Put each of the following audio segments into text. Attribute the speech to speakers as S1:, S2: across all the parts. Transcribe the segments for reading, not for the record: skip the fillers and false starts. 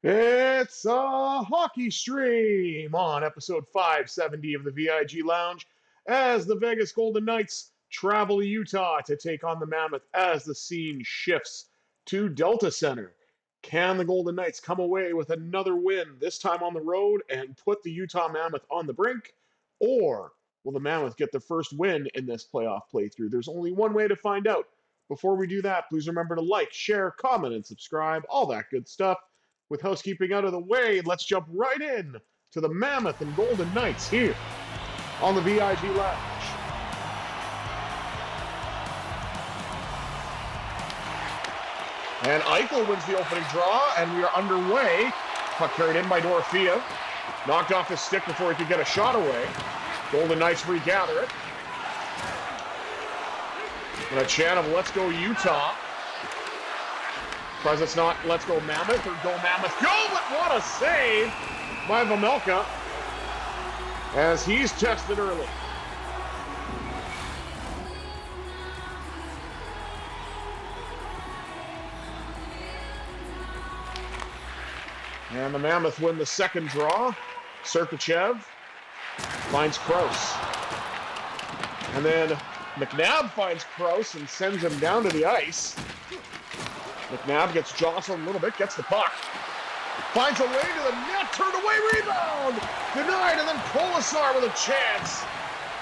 S1: It's a hockey stream on episode 570 of the VIG Lounge as the Vegas Golden Knights travel to Utah to take on the Mammoth as the scene shifts to Delta Center. Can the Golden Knights come away with another win, this time on the road, and put the Utah Mammoth on the brink? Or will the Mammoth get the first win in this playoff playthrough? There's only one way to find out. Before we do that, please remember to like, share, comment, and subscribe, all that good stuff. With housekeeping out of the way, let's jump right in to the Mammoth and Golden Knights here on the VIG Lounge. And Eichel wins the opening draw, and we are underway. Puck carried in by Dorothea. Knocked off his stick before he could get a shot away. Golden Knights regather it. And a chant of "Let's go Utah." Because it's not "Let's go Mammoth" or "Go Mammoth Go," but what a save by Vejmelka as he's tested early. And the Mammoth win the second draw. Sergachev finds Kroos. And then McNabb finds Kroos and sends him down to the ice. McNabb gets jostled a little bit, gets the puck. Finds a way to the net, turned away, rebound! Denied, and then Kolasar with a chance.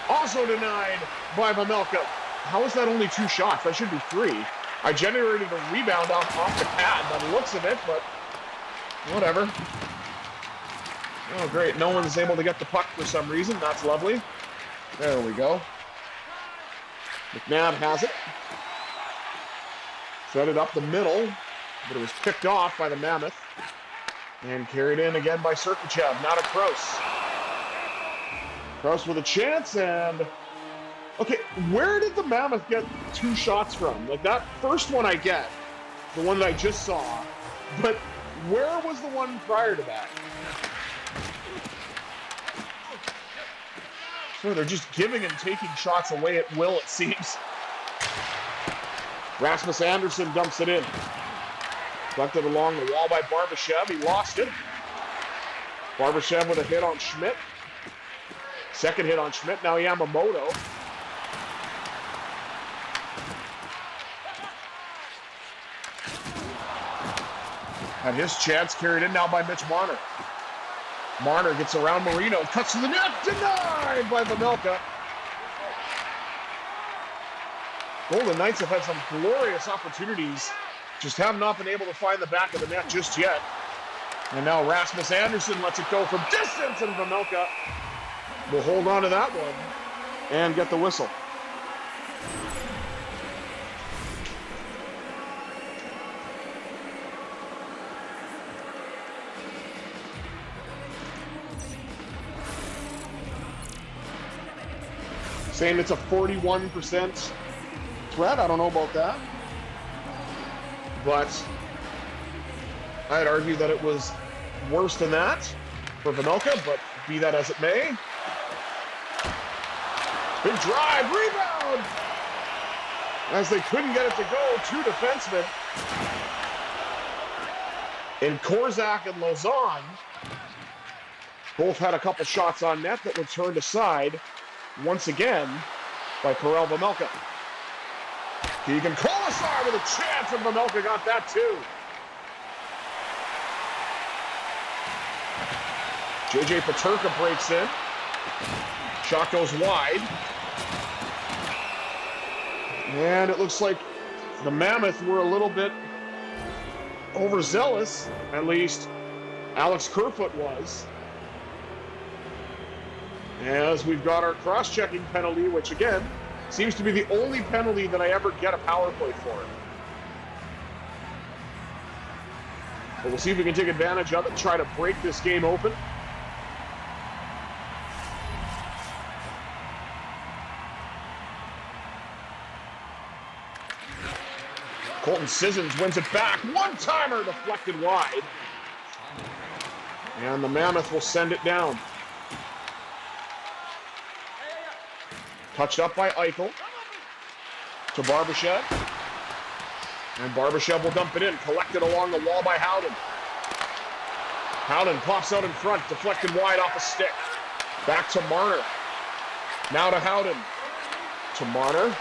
S1: Also denied by Vejmelka. How is that only 2 shots? That should be 3. I generated a rebound off the pad by the looks of it, but whatever. Oh, great. No one's able to get the puck for some reason. That's lovely. There we go. McNabb has it. Set it up the middle, but it was picked off by the Mammoth. And carried in again by Sergachev. Now to Kroos. Kroos with a chance, and... Okay, where did the Mammoth get 2 shots from? Like, that first one I get, the one that I just saw, but where was the one prior to that? So they're just giving and taking shots away at will, it seems. Rasmus Andersson dumps it in. Collected along the wall by Barbashev. He lost it. Barbashev with a hit on Schmidt. Second hit on Schmidt. Now Yamamoto. And his chance carried in now by Mitch Marner. Marner gets around Marino. Cuts to the net. Denied by Vejmelka. Golden Knights have had some glorious opportunities, just have not been able to find the back of the net just yet. And now Rasmus Andersson lets it go from distance, and Vejmelka will hold on to that one and get the whistle. Saying it's a 41% threat. I don't know about that, but I'd argue that it was worse than that for Vejmelka, but be that as it may. Big drive, rebound! As they couldn't get it to go, 2 defensemen. And Korzak and Lausanne both had a couple shots on net that were turned aside once again by Karel Vejmelka. Keegan Kolasar with a chance, and Vejmelka got that too. JJ Peterka breaks in. Shot goes wide. And it looks like the Mammoth were a little bit overzealous. At least Alex Kerfoot was. As we've got our cross-checking penalty, which again, seems to be the only penalty that I ever get a power play for. But we'll see if we can take advantage of it, try to break this game open. Colton Sissons wins it back. One-timer deflected wide. And the Mammoth will send it down. Touched up by Eichel to Barbashev. And Barbashev will dump it in. Collected along the wall by Howden. Howden pops out in front, deflected wide off a stick. Back to Marner. Now to Howden. To Marner.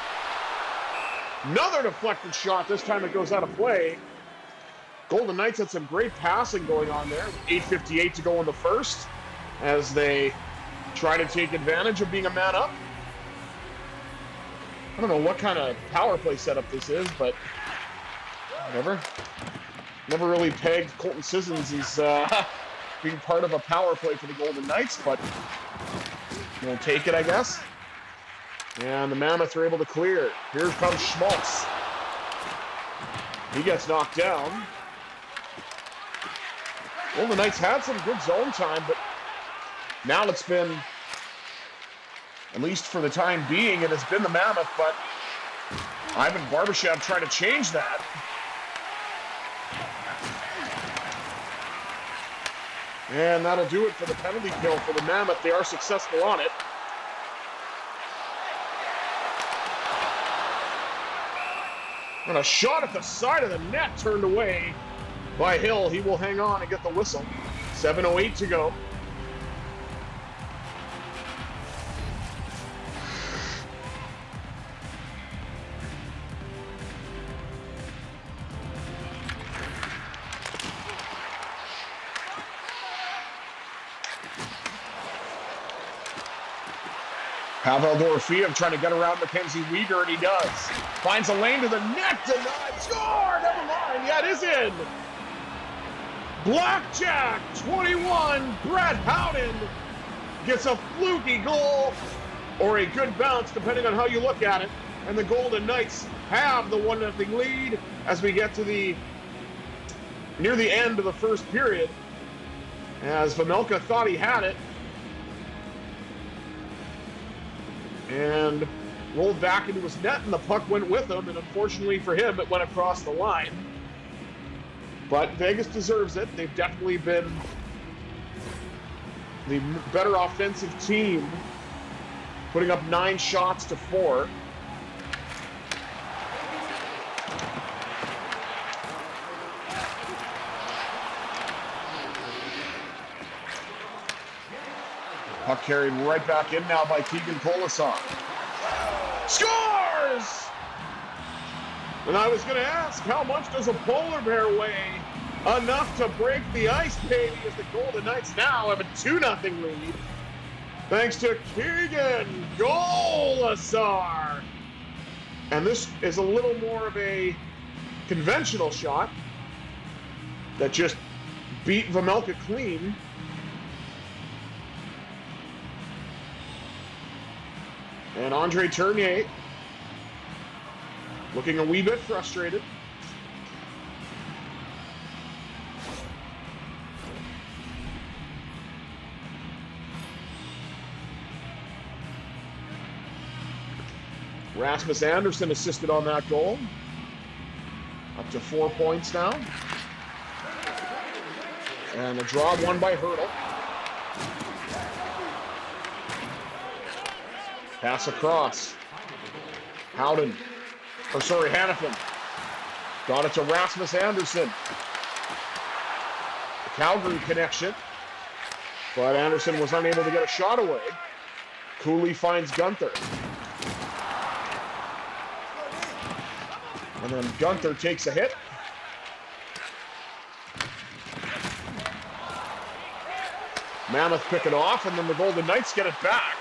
S1: Another deflected shot. This time it goes out of play. Golden Knights had some great passing going on there. 8:58 to go in the first as they try to take advantage of being a man up. I don't know what kind of power play setup this is, but whatever. Never really pegged Colton Sissons as being part of a power play for the Golden Knights, but we'll take it, I guess. And the Mammoth are able to clear. Here comes Schmaltz. He gets knocked down. Well, the Knights had some good zone time, but now it's been, at least for the time being, it has been the Mammoth, but Ivan Barbashev trying to change that. And that'll do it for the penalty kill for the Mammoth. They are successful on it. And a shot at the side of the net turned away by Hill. He will hang on and get the whistle. 7:08 to go. Pavel Dorofeev trying to get around Mackenzie Weegar, and he does. Finds a lane to the net, denied, score! Never mind, yeah, it is in. Blackjack 21, Brett Howden gets a fluky goal, or a good bounce, depending on how you look at it. And the Golden Knights have the 1-0 lead as we get to near the end of the first period. As Vejmelka thought he had it, and rolled back into his net, and the puck went with him, and unfortunately for him, it went across the line. But Vegas deserves it. They've definitely been the better offensive team, putting up 9 shots to 4. Puck carried right back in now by Keegan Kolesar. Scores! And I was going to ask, how much does a polar bear weigh? Enough to break the ice, baby, as the Golden Knights now have a 2-0 lead. Thanks to Keegan Kolesar. And this is a little more of a conventional shot that just beat Vejmelka clean. And Andre Tournier looking a wee bit frustrated. Rasmus Andersson assisted on that goal. Up to 4 points now. And a draw won by Hurdle. Pass across. Hannafin. Got it to Rasmus Andersson. The Calgary connection. But Andersson was unable to get a shot away. Cooley finds Gunther. And then Gunther takes a hit. Mammoth pick it off, and then the Golden Knights get it back.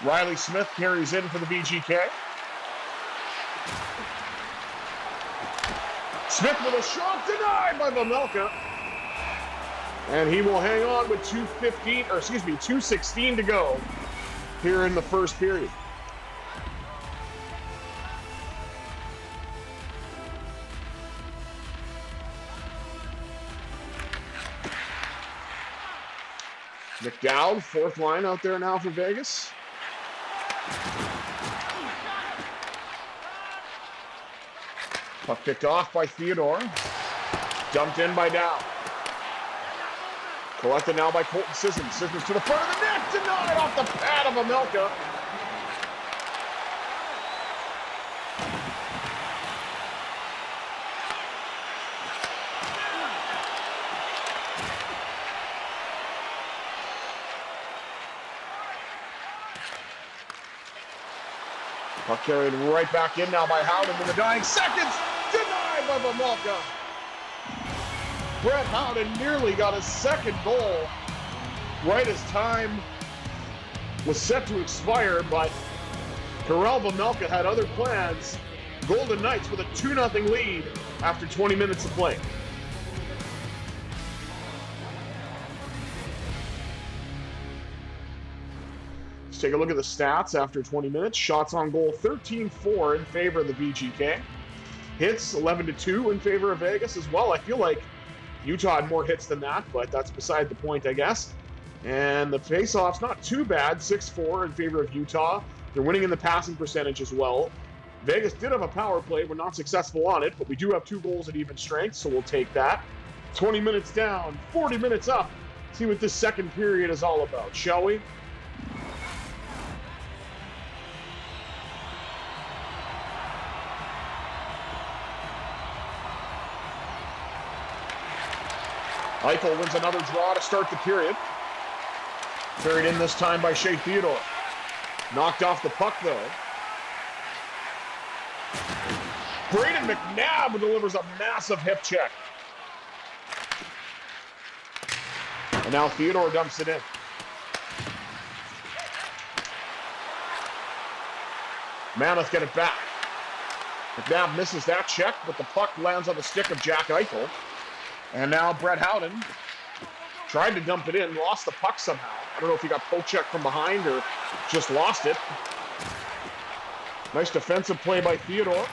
S1: Riley Smith carries in for the VGK. Smith with a shot denied by Vejmelka. And he will hang on with 2:16 to go here in the first period. McDowd, fourth line out there now for Vegas. Puck picked off by Theodore. Dumped in by Dow. Collected now by Colton Sissons. Sissons to the front of the net. Denied off the pad of Vejmelka. Puck carried right back in now by Howden in the dying seconds. Denied by Vejmelka. Brett Howden nearly got his second goal right as time was set to expire, but Karel Vejmelka had other plans. Golden Knights with a 2-0 lead after 20 minutes of play. Let's take a look at the stats after 20 minutes. Shots on goal 13-4 in favor of the VGK. Hits 11-2 in favor of Vegas as well. I feel like Utah had more hits than that, but that's beside the point, I guess. And the faceoff's not too bad, 6-4 in favor of Utah. They're winning in the passing percentage as well. Vegas did have a power play. We're not successful on it, but we do have 2 goals at even strength, so we'll take that. 20 minutes down, 40 minutes up. See what this second period is all about, shall we? Eichel wins another draw to start the period. Carried in this time by Shea Theodore. Knocked off the puck, though. Braden McNabb delivers a massive hip check. And now Theodore dumps it in. Mammoth get it back. McNabb misses that check, but the puck lands on the stick of Jack Eichel. And now Brett Howden tried to dump it in, lost the puck somehow. I don't know if he got poke checked from behind or just lost it. Nice defensive play by Theodore.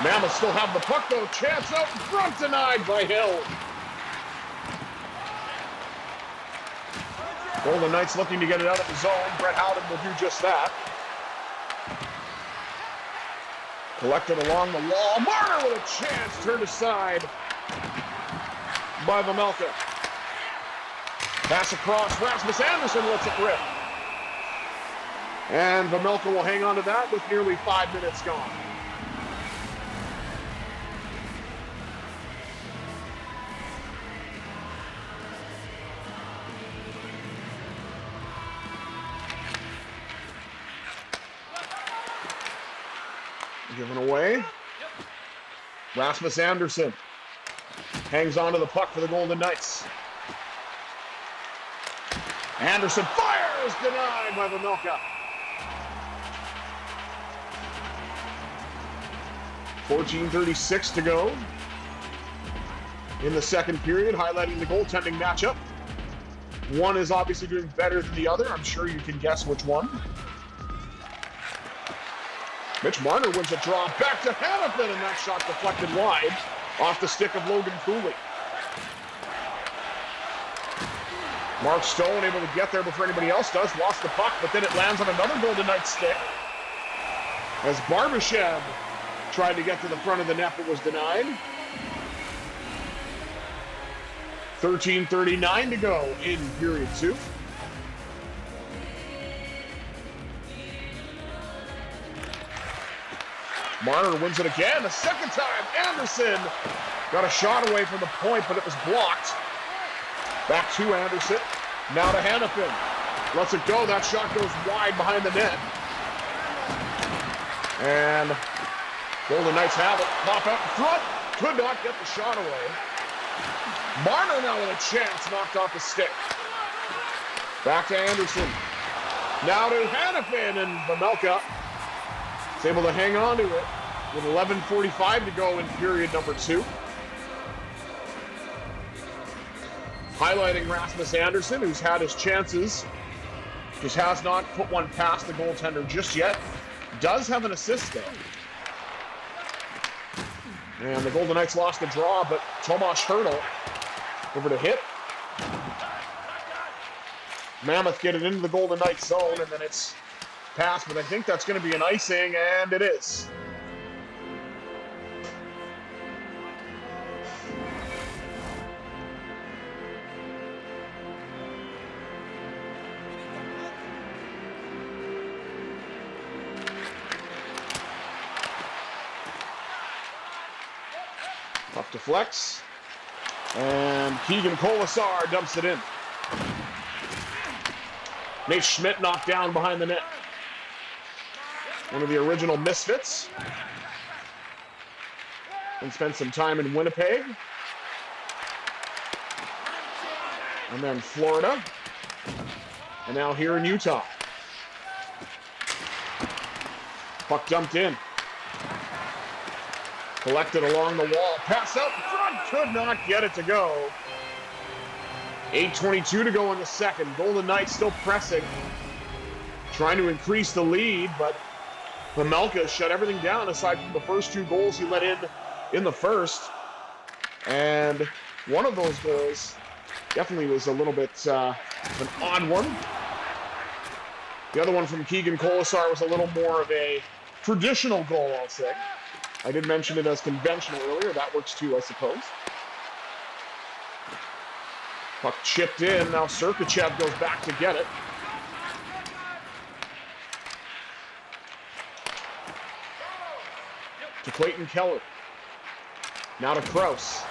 S1: Mammoth still have the puck though. Chance out in front, denied by Hill. Golden Knights looking to get it out of the zone. Brett Howden will do just that. Collected along the wall. Marner with a chance, turned aside by Vejmelka. Pass across, Rasmus Andersson lets it rip. And Vejmelka will hang on to that with nearly 5 minutes gone. Given away. Rasmus Andersson hangs on to the puck for the Golden Knights. Andersson fires, denied by Vejmelka. 14:36 to go in the second period, highlighting the goaltending matchup. One is obviously doing better than the other. I'm sure you can guess which one. Mitch Marner wins a draw back to Hamilton, and that shot deflected wide off the stick of Logan Cooley. Mark Stone able to get there before anybody else does. Lost the puck, but then it lands on another Golden Knights stick as Barbashev tried to get to the front of the net but was denied. 13:39 to go in period 2. Marner wins it again, a second time. Andersson got a shot away from the point, but it was blocked. Back to Andersson. Now to Hannafin. Lets it go. That shot goes wide behind the net. And Golden Knights have it. Pop out in front. Could not get the shot away. Marner now with a chance. Knocked off the stick. Back to Andersson. Now to Hannafin, and Vejmelka is able to hang on to it with 11:45 to go in period number 2. Highlighting Rasmus Andersson, who's had his chances, just has not put one past the goaltender just yet. Does have an assist though. And the Golden Knights lost the draw, but Tomas Hertl over to hit. Mammoth get it into the Golden Knights zone, and then it's passed, but I think that's going to be an icing, and it is. Up to Flex, and Keegan Colasar dumps it in. Nate Schmidt knocked down behind the net. one of the original Misfits, and spent some time in Winnipeg, and then Florida, and now here in Utah. Puck dumped in. Collected along the wall. Pass out front. Could not get it to go. 8:22 to go in the second. Golden Knights still pressing. Trying to increase the lead, but Pamelka shut everything down aside from the first 2 goals he let in the first. And one of those goals definitely was a little bit of an odd one. The other one from Keegan Colasar was a little more of a traditional goal, I'll say. I did mention it as conventional earlier. That works too, I suppose. Puck chipped in. Now Sergachev goes back to get it. To Clayton Keller. Now to Krause.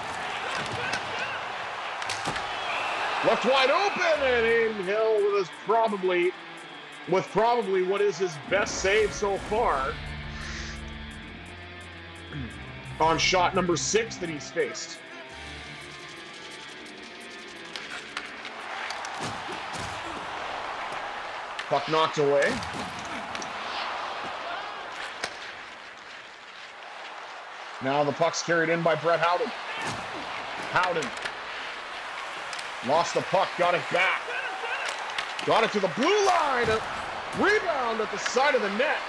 S1: Left wide open, and in Hill with probably what is his best save so far on shot number 6 that he's faced. Puck knocked away. Now the puck's carried in by Brett Howden. Howden lost the puck, got it back. Got it to the blue line. A rebound at the side of the net.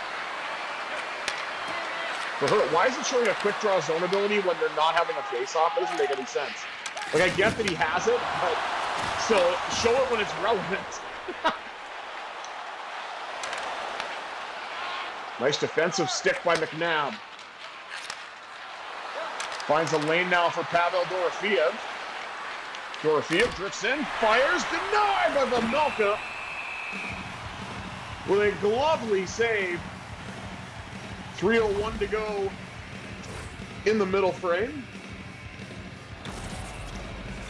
S1: For her, why is it showing a quick draw zone ability when they're not having a face-off? It doesn't make any sense. Like, I get that he has it, but still, show it when it's relevant. Nice defensive stick by McNabb. Finds a lane now for Pavel Dorofeev. Dorofeev drifts in, fires, denied by Pamelka with a lovely save. 3:01 to go in the middle frame.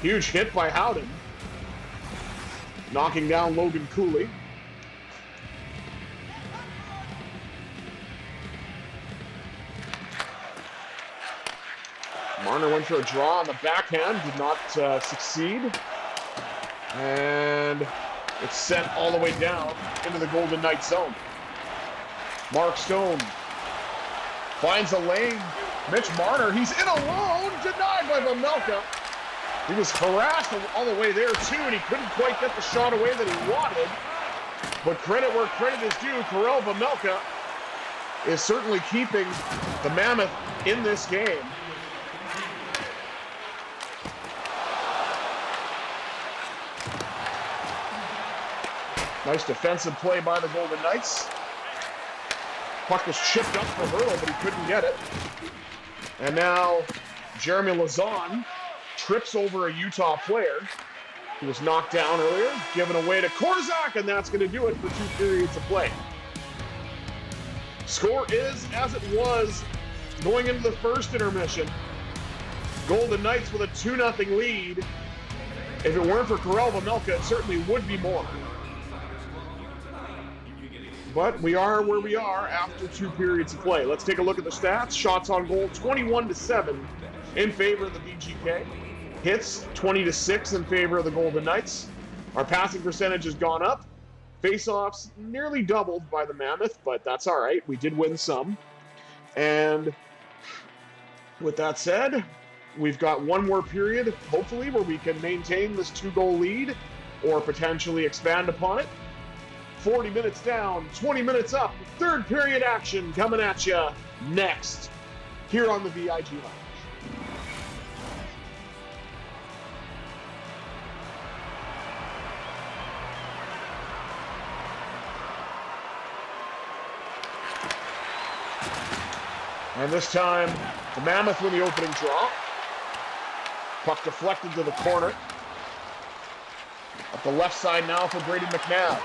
S1: Huge hit by Howden, knocking down Logan Cooley. Marner went for a draw on the backhand, did not succeed. And it's sent all the way down into the Golden Knights zone. Mark Stone finds a lane. Mitch Marner, he's in alone, denied by Pamelka. He was harassed all the way there too, and he couldn't quite get the shot away that he wanted. But credit where credit is due, Karel Pamelka is certainly keeping the Mammoth in this game. Nice defensive play by the Golden Knights. Puck was chipped up for Hurdle, but he couldn't get it. And now Jeremy Lauzon trips over a Utah player who was knocked down earlier, given away to Korzak, and that's going to do it for 2 periods of play. Score is as it was going into the first intermission. Golden Knights with a 2-0 lead. If it weren't for Karel Pamelka, it certainly would be more. But we are where we are after 2 periods of play. Let's take a look at the stats. Shots on goal, 21-7 in favor of the VGK. Hits, 20-6 in favor of the Golden Knights. Our passing percentage has gone up. Face-offs nearly doubled by the Mammoth, but that's all right. We did win some. And with that said, we've got one more period, hopefully, where we can maintain this 2-goal lead or potentially expand upon it. 40 minutes down, 20 minutes up. 3rd period action coming at you next here on the VIG Lounge. And this time, the Mammoth with the opening draw. Puck deflected to the corner. Up the left side now for Brady McNabb.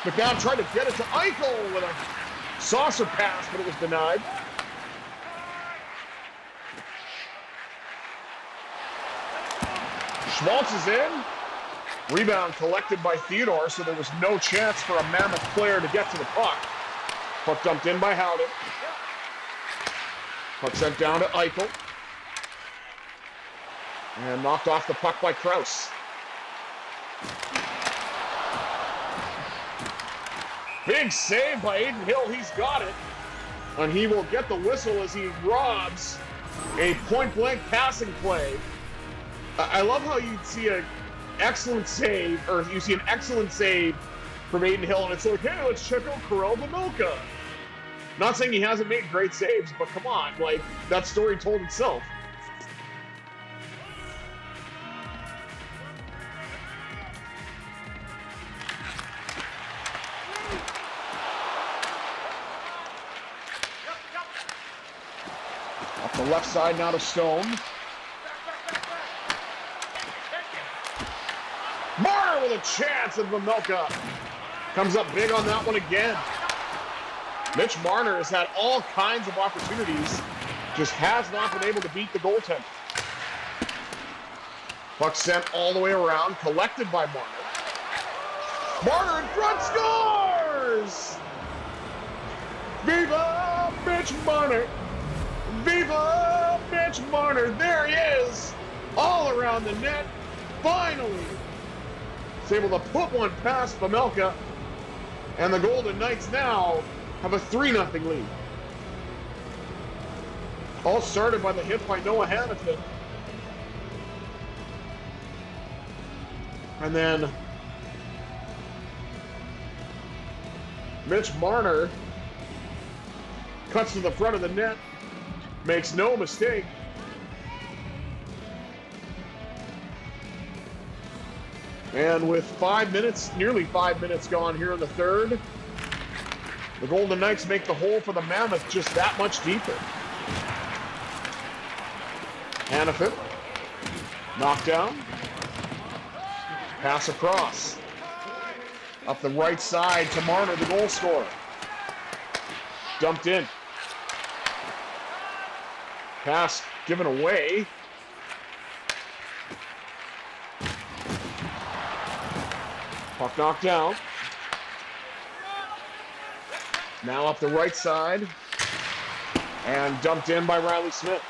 S1: McNabb tried to get it to Eichel with a saucer pass, but it was denied. Schmaltz is in. Rebound collected by Theodore, so there was no chance for a Mammoth player to get to the puck. Puck dumped in by Howden. Puck sent down to Eichel. And knocked off the puck by Krause. Big save by Adin Hill. He's got it. And he will get the whistle as he robs a point-blank passing play. I love how you see an excellent save from Adin Hill, and it's like, hey, let's check out Karel Vejmelka. Not saying he hasn't made great saves, but come on, like, that story told itself. Off the left side now to Stone. Marner with a chance, and Vejmelka comes up big on that one again. Mitch Marner has had all kinds of opportunities, just has not been able to beat the goaltender. Puck sent all the way around, collected by Marner. Marner in front, scores! Viva Mitch Marner! Viva Mitch Marner! There he is! All around the net, finally! He's able to put one past Vejmelka, and the Golden Knights now have a 3-0 lead. All started by the hit by Noah Hanifin. And then Mitch Marner cuts to the front of the net, makes no mistake. And with nearly 5 minutes gone here in the third, the Golden Knights make the hole for the Mammoth just that much deeper. Hanifin, knocked down, pass across. Up the right side to Marner, the goal scorer. Dumped in. Pass given away. Puck knocked down. Now up the right side. And dumped in by Riley Smith.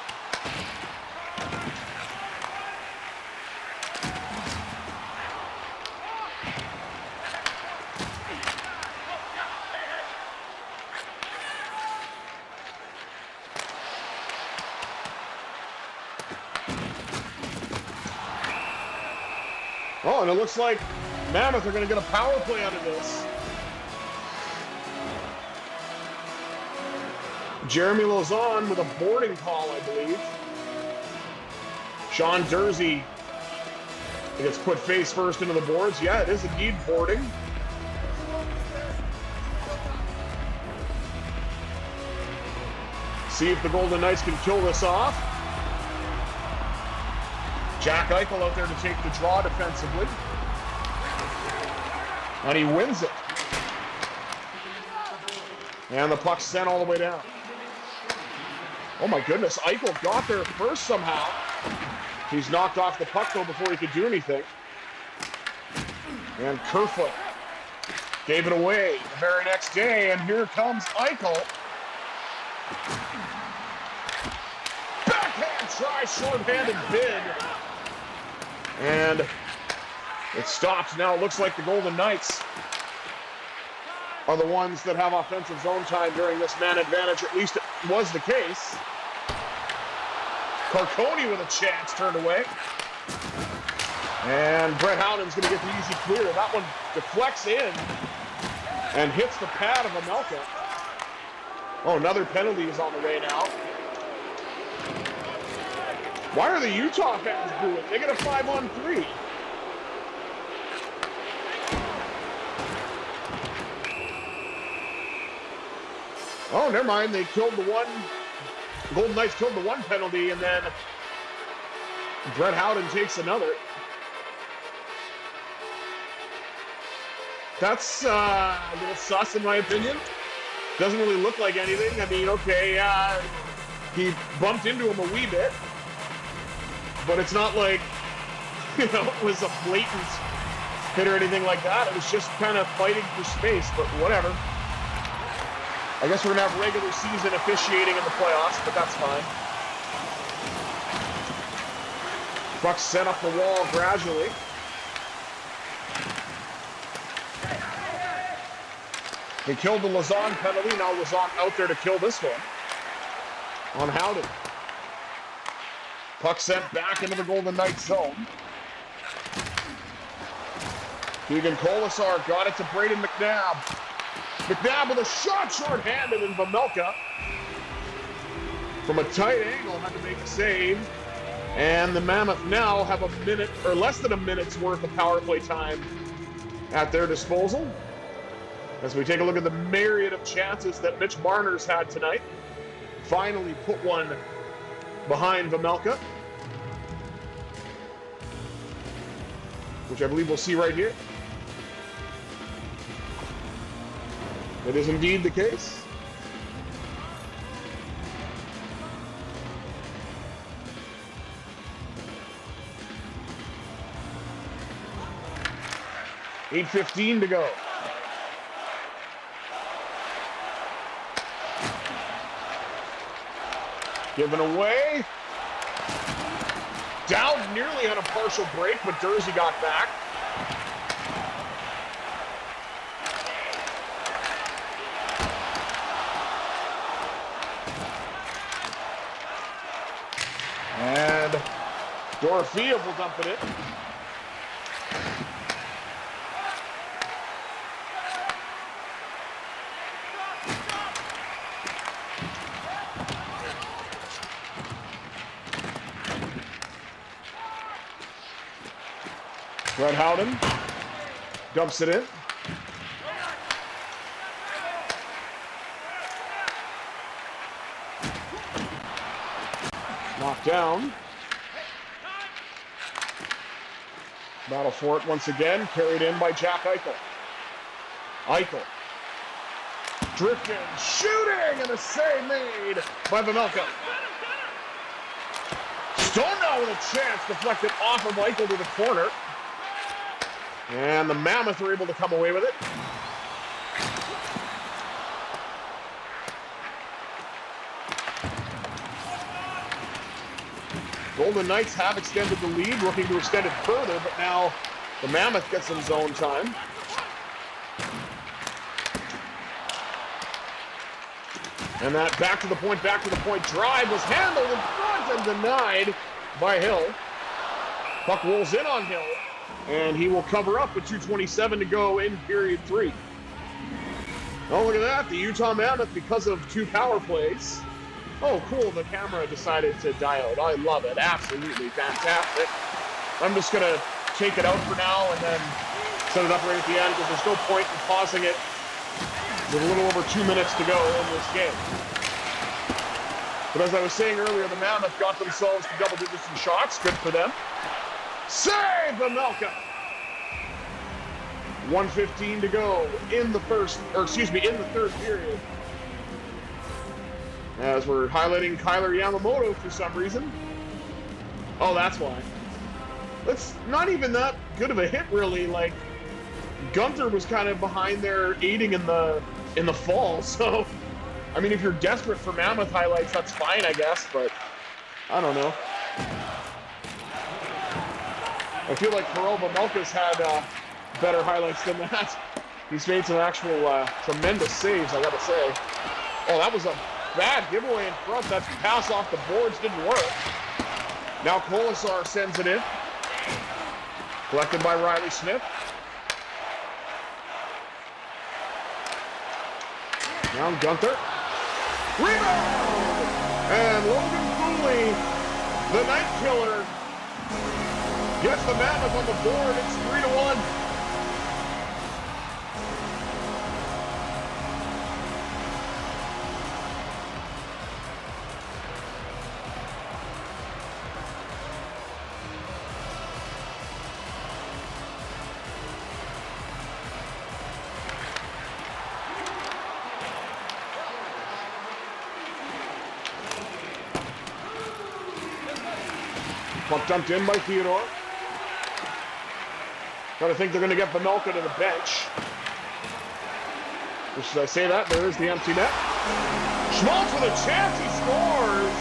S1: Oh, and it looks like Mammoth are going to get a power play out of this. Jeremy Lauzon with a boarding call, I believe. Sean Dursey gets put face first into the boards. Yeah, it is indeed boarding. See if the Golden Knights can kill this off. Jack Eichel out there to take the draw defensively. And he wins it. And the puck's sent all the way down. Oh my goodness, Eichel got there first somehow. He's knocked off the puck though before he could do anything. And Kerfoot gave it away the very next day, and here comes Eichel. Backhand try, short-handed bid. And it stops. Now it looks like the Golden Knights are the ones that have offensive zone time during this man advantage. At least it was the case. Carconi with a chance, turned away. And Brett Howden's going to get the easy clear. That one deflects in and hits the pad of Vejmelka. Oh, another penalty is on the way now. Why are the Utah fans booing? They get a 5-on-3. Oh, never mind. They killed the one. The Golden Knights killed the one penalty, and then Brett Howden takes another. That's a little sus, in my opinion. Doesn't really look like anything. I mean, okay, he bumped into him a wee bit. But it's not like, it was a blatant hit or anything like that. It was just kind of fighting for space, but whatever. I guess we're going to have regular season officiating in the playoffs, but that's fine. Puck sent up the wall gradually. They killed the Lazan penalty. Now Lazan out there to kill this one. On Howden. Puck sent back into the Golden Knights zone. Keegan Colasar got it to Braden McNabb. McNabb with a shot short-handed, and Vejmelka from a tight angle had to make a save. And the Mammoth now have a minute, or less than a minute's worth of power play time at their disposal. As we take a look at the myriad of chances that Mitch Marner's had tonight. Finally put one behind Vejmelka, which I believe we'll see right here. It is indeed the case. .8:15 to go. Given away. Down nearly on a partial break, but Dursey got back. And Dorofeev will dump it in. Brett Howden dumps it in. Knocked down. Battle for it once again, carried in by Jack Eichel. Eichel drifting, shooting, and a save made by Vejmelka. Stone now with a chance, deflected off of Eichel to the corner. And the Mammoth are able to come away with it. Golden Knights have extended the lead, looking to extend it further, but now the Mammoth gets some zone time. And that back to the point drive was handled in front and denied by Hill. Puck rolls in on Hill, and he will cover up with 2:27 to go in period 3. Oh, look at that. The Utah Mammoth, because of 2 power plays. Oh, cool. The camera decided to diode. I love it. Absolutely fantastic. I'm just going to take it out for now and then set it up right at the end because there's no point in pausing it with a little over 2 minutes to go in this game. But as I was saying earlier, the Mammoth got themselves to double digits in shots. Good for them. Save Vejmelka! 1:15 to go in the third period. As we're highlighting Kyler Yamamoto for some reason. Oh, that's why. That's not even that good of a hit, really. Like, Gunther was kind of behind there aiding in the fall. So, I mean, if you're desperate for Mammoth highlights, that's fine, I guess. But I don't know. I feel like Vejmelka's had better highlights than that. He's made some actual tremendous saves, I gotta say. Oh, that was a bad giveaway in front. That pass off the boards didn't work. Now Colasar sends it in. Collected by Riley Smith. Now Gunther. Rebound! And Logan Cooley, the night killer, gets the Mammoth on the board. It's 3-1. Puck dumped in by Theodore. Gotta think they're going to get Vejmelka to the bench. Just as I say that, there is the empty net. Schmaltz with a chance, he scores.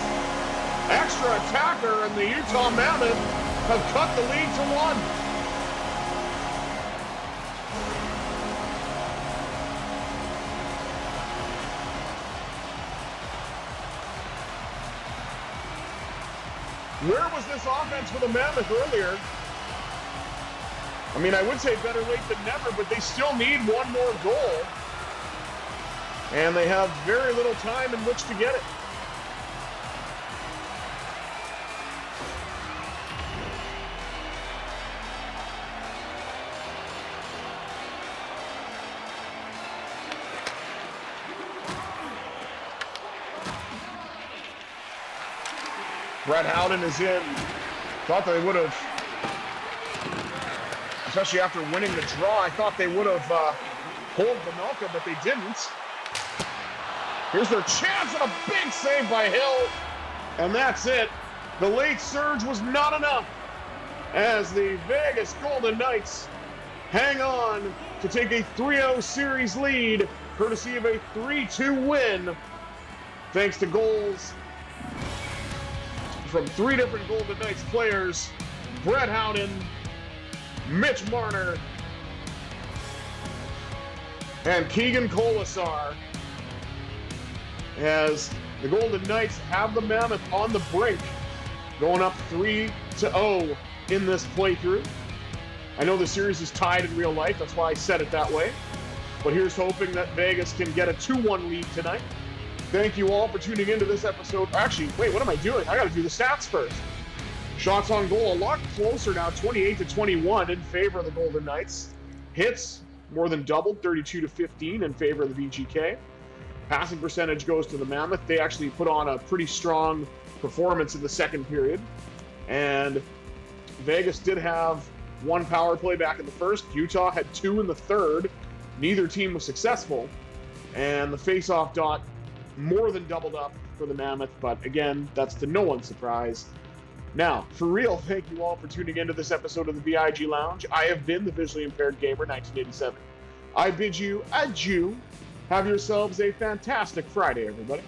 S1: Extra attacker, and the Utah Mammoth have cut the lead to 1. Where was this offense for the Mammoth earlier? I mean, I would say better late than never, but they still need one more goal. And they have very little time in which to get it. Brett Howden is in. Thought they would have, especially after winning the draw, I thought they would have pulled Vanelka, but they didn't. Here's their chance, and a big save by Hill. And that's it. The late surge was not enough as the Vegas Golden Knights hang on to take a 3-0 series lead, courtesy of a 3-2 win, thanks to goals from 3 different Golden Knights players: Brett Howden, Mitch Marner, and Keegan Colasar, as the Golden Knights have the Mammoth on the brink, going up 3-0 in this playthrough. I know the series is tied in real life, that's why I said it that way. But here's hoping that Vegas can get a 2-1 lead tonight. Thank you all for tuning into this episode. Actually, wait, what am I doing? I got to do the stats first. Shots on goal a lot closer now, 28-21 in favor of the Golden Knights. Hits more than doubled, 32-15 in favor of the VGK. Passing percentage goes to the Mammoth. They actually put on a pretty strong performance in the second period. And Vegas did have 1 power play back in the first. Utah had 2 in the third. Neither team was successful. And the face-off dot more than doubled up for the Mammoth, but again, that's to no one's surprise. Now, for real, thank you all for tuning into this episode of the VIG Lounge. I have been the Visually Impaired Gamer 1987. I bid you adieu. Have yourselves a fantastic Friday, everybody.